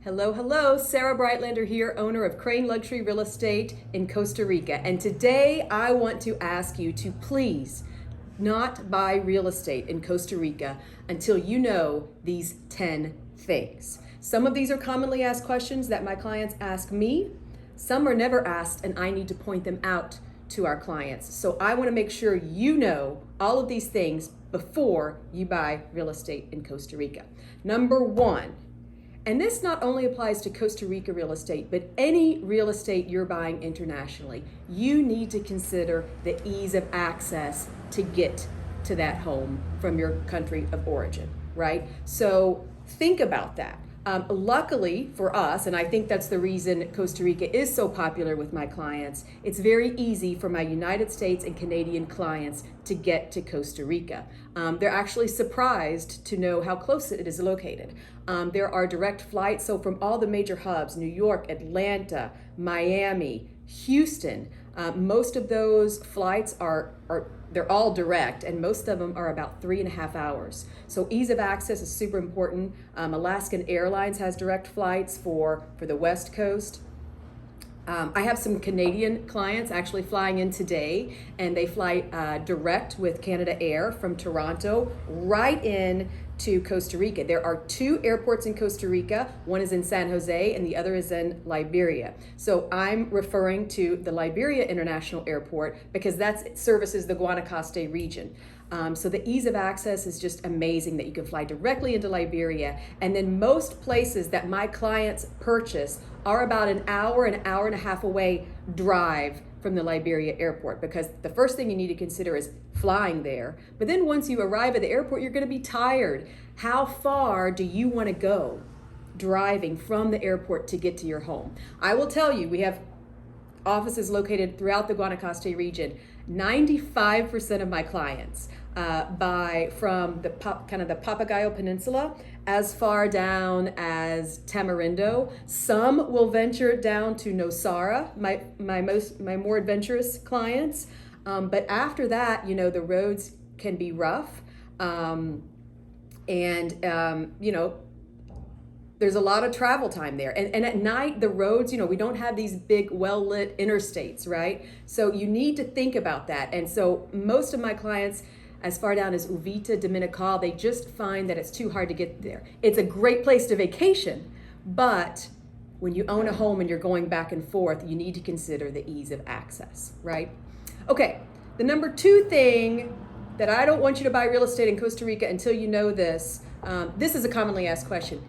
Hello, hello. Sarah Breitlander here, owner of Crane Luxury Real Estate in Costa Rica. And today I want to ask you to please not buy real estate in Costa Rica until you know these 10 things. Some of these are commonly asked questions that my clients ask me. Some are never asked, and I need to point them out to our clients. So I want to make sure you know all of these things before you buy real estate in Costa Rica. Number one, and this not only applies to Costa Rica real estate, but any real estate you're buying internationally, you need to consider the ease of access to get to that home from your country of origin, right? So think about that. Luckily for us, and I think that's the reason Costa Rica is so popular with my clients, it's very easy for my United States and Canadian clients to get to Costa Rica. They're actually surprised to know how close it is located. There are direct flights, so from all the major hubs, New York, Atlanta, Miami, Houston, most of those flights they're all direct, and most of them are about 3.5 hours. So ease of access is super important. Alaskan Airlines has direct flights for the West Coast. I have some Canadian clients actually flying in today, and they fly direct with Canada Air from Toronto right in to Costa Rica. There are 2 airports in Costa Rica. One is in San Jose and the other is in Liberia. So I'm referring to the Liberia International Airport because that services the Guanacaste region. So the ease of access is just amazing that you can fly directly into Liberia. And then most places that my clients purchase are about an hour and a half away drive from the Liberia airport, because the first thing you need to consider is flying there. But then once you arrive at the airport, you're going to be tired. How far do you want to go driving from the airport to get to your home? I will tell you, we have offices located throughout the Guanacaste region. 95% of my clients buy from the Papagayo Peninsula as far down as Tamarindo. Some will venture down to Nosara, my more adventurous clients. But after that, the roads can be rough, there's a lot of travel time there. And at night, the roads, we don't have these big, well-lit interstates, right? So you need to think about that. And so most of my clients, as far down as Uvita, Dominical, they just find that it's too hard to get there. It's a great place to vacation, but when you own a home and you're going back and forth, you need to consider the ease of access, right? Okay, the number 2 thing that I don't want you to buy real estate in Costa Rica until you know this, this is a commonly asked question.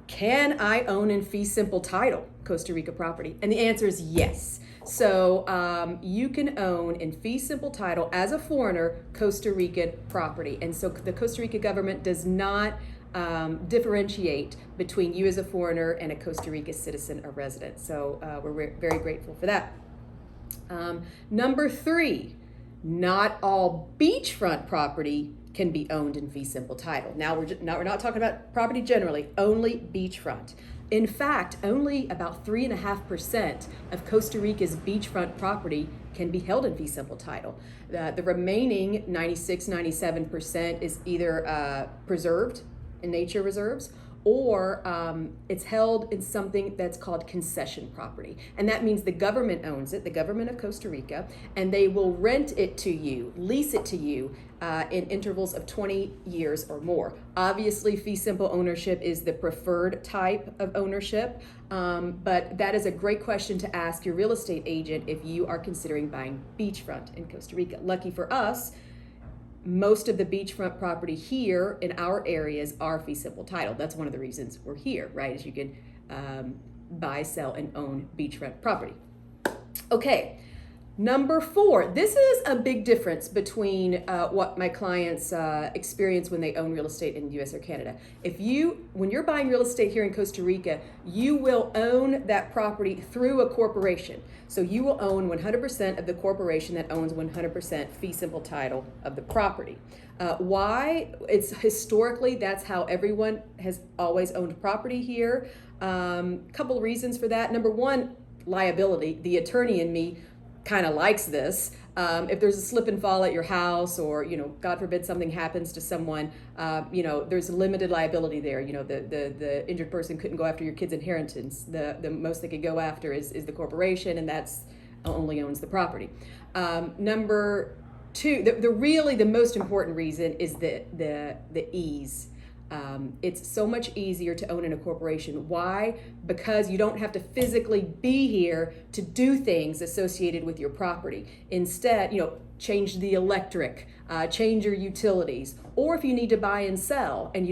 Can I own in fee simple title Costa Rica property? And the answer is yes. So you can own in fee simple title as a foreigner Costa Rican property. And so the Costa Rica government does not differentiate between you as a foreigner and a Costa Rica citizen or resident. So we're very grateful for that. Number 3, not all beachfront property can be owned in fee simple title. Now we're not talking about property generally, only beachfront. In fact, only about 3.5% of Costa Rica's beachfront property can be held in fee simple title. The remaining 97% is either preserved in nature reserves, or it's held in something that's called concession property. And that means the government owns it, the government of Costa Rica, and they will rent it to you, lease it to you in intervals of 20 years or more. Obviously, fee simple ownership is the preferred type of ownership, but that is a great question to ask your real estate agent if you are considering buying beachfront in Costa Rica. Lucky for us, most of the beachfront property here in our areas are fee simple title. That's one of the reasons we're here, right? Is you can buy, sell, and own beachfront property. Okay, number 4. This is a big difference between what my clients experience when they own real estate in the US or Canada. When you're buying real estate here in Costa Rica, you will own that property through a corporation. So you will own 100% of the corporation that owns 100% fee simple title of the property. Why? It's historically, that's how everyone has always owned property here. Couple reasons for that. Number 1, liability. The attorney in me kind of likes this. If there's a slip and fall at your house, or God forbid something happens to someone, there's limited liability there. The injured person couldn't go after your kid's inheritance. The most they could go after is the corporation, and that's only owns the property. Number two, the most important reason is the ease. It's so much easier to own in a corporation. Why? Because you don't have to physically be here to do things associated with your property. Instead, change the electric, change your utilities, or if you need to buy and sell and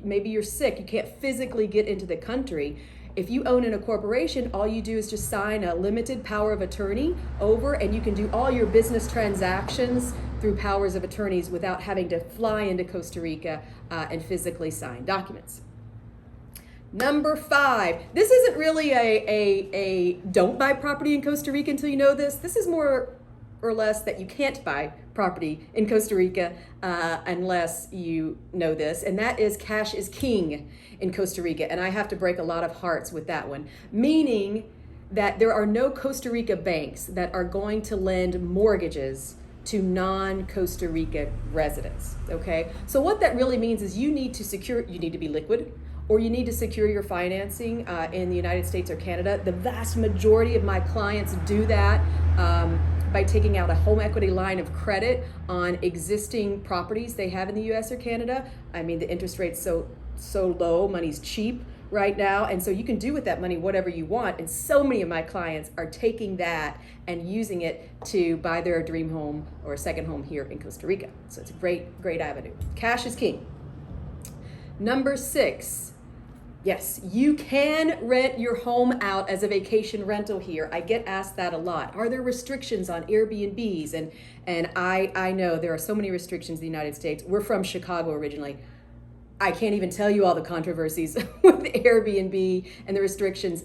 maybe you're sick, you can't physically get into the country. If you own in a corporation, all you do is just sign a limited power of attorney over, and you can do all your business transactions through powers of attorneys without having to fly into Costa Rica and physically sign documents. Number 5, this isn't really a don't buy property in Costa Rica until you know this. This is more or less that you can't buy property in Costa Rica unless you know this, and that is cash is king in Costa Rica. And I have to break a lot of hearts with that one, meaning that there are no Costa Rica banks that are going to lend mortgages to non-Costa Rica residents, okay? So what that really means is you need to be liquid, or you need to secure your financing in the United States or Canada. The vast majority of my clients do that by taking out a home equity line of credit on existing properties they have in the US or Canada. I mean, the interest rate's so low, money's cheap right now, and so you can do with that money whatever you want. And so many of my clients are taking that and using it to buy their dream home or a second home here in Costa Rica. So it's a great avenue. Cash is king. Number 6, yes, you can rent your home out as a vacation rental here. I get asked that a lot. Are there restrictions on Airbnbs? And I know there are so many restrictions in the United States. We're from Chicago originally. I can't even tell you all the controversies with the Airbnb and the restrictions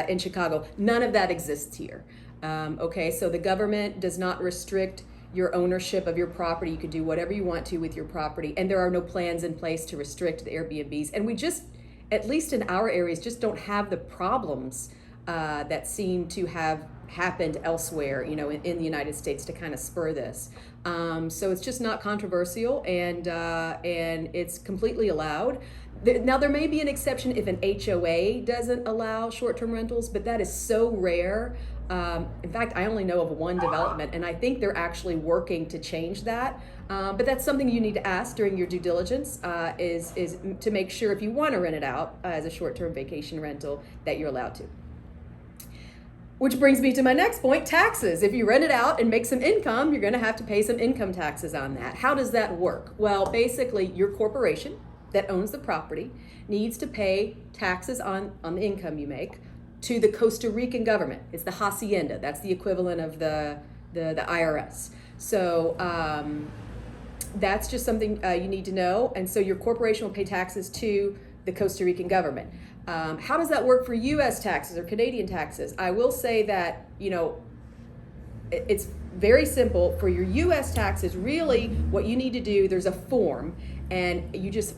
in Chicago. None of that exists here. Okay, so the government does not restrict your ownership of your property. You can do whatever you want to with your property, and there are no plans in place to restrict the Airbnbs. And we just, at least in our areas, just don't have the problems that seem to have happened elsewhere, in the United States to kind of spur this. So it's just not controversial, and it's completely allowed. Now, there may be an exception if an HOA doesn't allow short-term rentals, but that is so rare. In fact, I only know of one development, and I think they're actually working to change that. But that's something you need to ask during your due diligence, is to make sure if you want to rent it out as a short-term vacation rental that you're allowed to. Which brings me to my next point, taxes. If you rent it out and make some income, you're going to have to pay some income taxes on that. How does that work? Well, basically, your corporation that owns the property needs to pay taxes on the income you make to the Costa Rican government. It's the hacienda. That's the equivalent of the IRS. So that's just something you need to know. And so your corporation will pay taxes to the Costa Rican government. How does that work for U.S. taxes or Canadian taxes? I will say that, it's very simple. For your U.S. taxes, really what you need to do, there's a form, and you just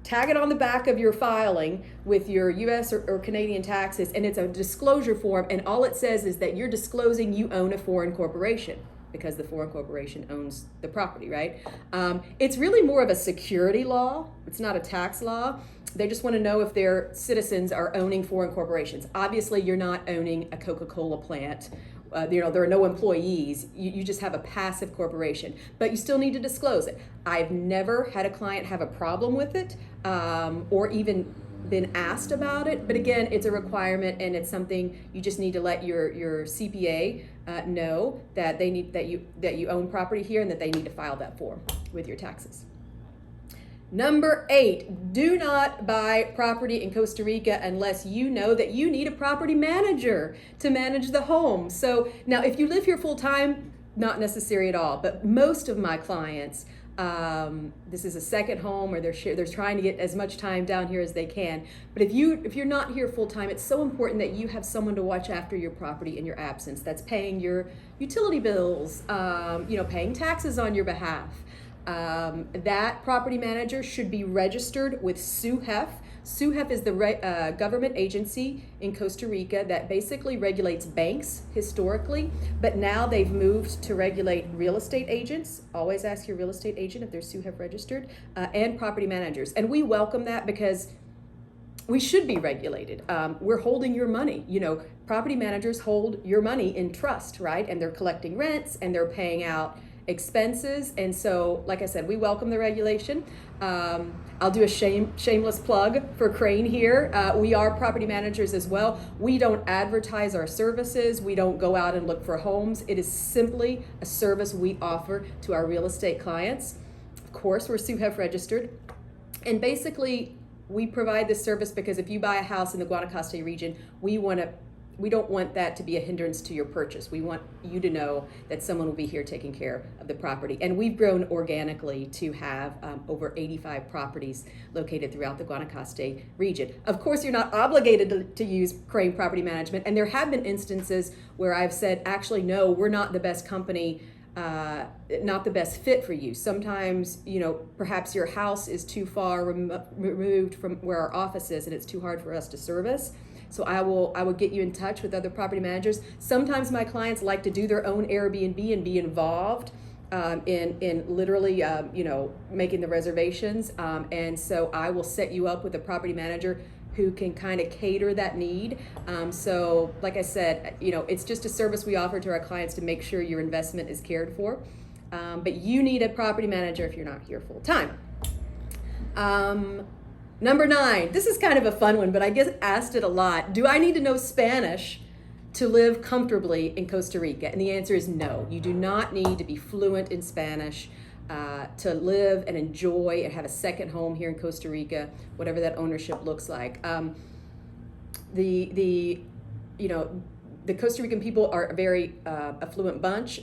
tag it on the back of your filing with your U.S. or Canadian taxes, and it's a disclosure form, and all it says is that you're disclosing you own a foreign corporation, because the foreign corporation owns the property, right? It's really more of a security law. It's not a tax law. They just want to know if their citizens are owning foreign corporations. Obviously, you're not owning a Coca-Cola plant. There are no employees. You just have a passive corporation, but you still need to disclose it. I've never had a client have a problem with it, or even been asked about it. But again, it's a requirement, and it's something you just need to let your CPA know that they need that you own property here, and that they need to file that form with your taxes. Number 8, do not buy property in Costa Rica unless you know that you need a property manager to manage the home. So now, if you live here full time, not necessary at all. But most of my clients, this is a second home, or they're trying to get as much time down here as they can. But if you're not here full time, it's so important that you have someone to watch after your property in your absence. That's paying your utility bills, paying taxes on your behalf. That property manager should be registered with SUHEF, SUHEF is the government agency in Costa Rica that basically regulates banks historically, but now they've moved to regulate real estate agents. Always ask your real estate agent if they're SUHEF registered, and property managers. And we welcome that because we should be regulated. We're holding your money. You know, property managers hold your money in trust, right? And they're collecting rents and they're paying out expenses. And so, like I said, we welcome the regulation. I'll do a shameless plug for Crane here. We are property managers as well. We don't advertise our services. We don't go out and look for homes. It is simply a service we offer to our real estate clients. Of course, we're SUHEF registered. And basically, we provide this service because if you buy a house in the Guanacaste region, we don't want that to be a hindrance to your purchase. We want you to know that someone will be here taking care of the property. And we've grown organically to have over 85 properties located throughout the Guanacaste region. Of course, you're not obligated to use Crane Property Management. And there have been instances where I've said, actually, no, we're not the best company, not the best fit for you. Sometimes, you know, perhaps your house is too far removed from where our office is and it's too hard for us to service. So I will get you in touch with other property managers. Sometimes my clients like to do their own Airbnb and be involved in literally, you know, making the reservations. And so I will set you up with a property manager who can kind of cater that need. So like I said, you know, it's just a service we offer to our clients to make sure your investment is cared for. But you need a property manager if you're not here full time. Number 9, this is kind of a fun one, but I get asked it a lot. Do I need to know Spanish to live comfortably in Costa Rica? And the answer is no. You do not need to be fluent in Spanish to live and enjoy and have a second home here in Costa Rica, whatever that ownership looks like. You know, the Costa Rican people are a very affluent bunch.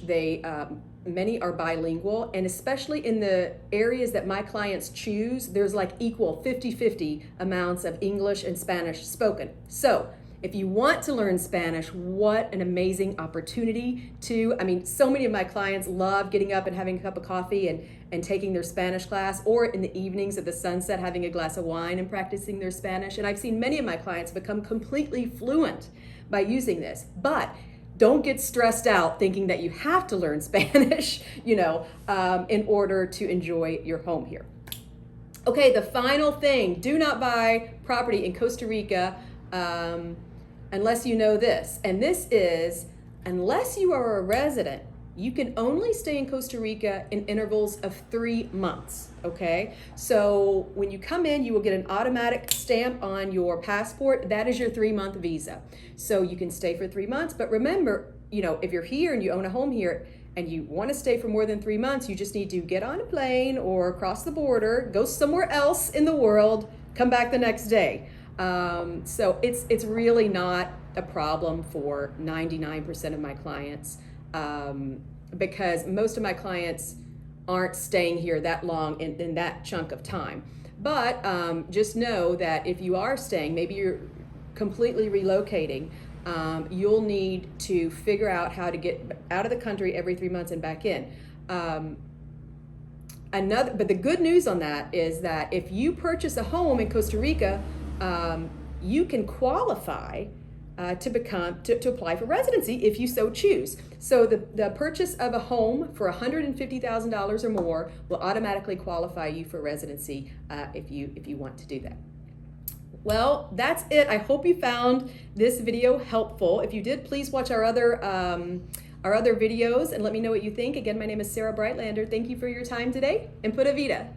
Many are bilingual, and especially in the areas that my clients choose, there's like equal 50-50 amounts of English and Spanish spoken. So if you want to learn Spanish, what an amazing opportunity to, I mean, so many of my clients love getting up and having a cup of coffee and taking their Spanish class, or in the evenings at the sunset, having a glass of wine and practicing their Spanish. And I've seen many of my clients become completely fluent by using this. But don't get stressed out thinking that you have to learn Spanish, you know, in order to enjoy your home here. Okay, the final thing, do not buy property in Costa Rica unless you know this. And this is, unless you are a resident, you can only stay in Costa Rica in intervals of 3 months, okay? So when you come in, you will get an automatic stamp on your passport. That is your 3-month visa. So you can stay for 3 months, but remember, you know, if you're here and you own a home here and you want to stay for more than 3 months, you just need to get on a plane or cross the border, go somewhere else in the world, come back the next day. So it's really not a problem for 99% of my clients. Because most of my clients aren't staying here that long in that chunk of time. But just know that if you are staying, maybe you're completely relocating, you'll need to figure out how to get out of the country every 3 months and back in. But the good news on that is that if you purchase a home in Costa Rica, you can qualify to apply for residency if you so choose. So the purchase of a home for $150,000 or more will automatically qualify you for residency if you want to do that. Well, that's it. I hope you found this video helpful. If you did, please watch our other videos and let me know what you think. Again, my name is Sarah Breitlander. Thank you for your time today, and Pura Vida.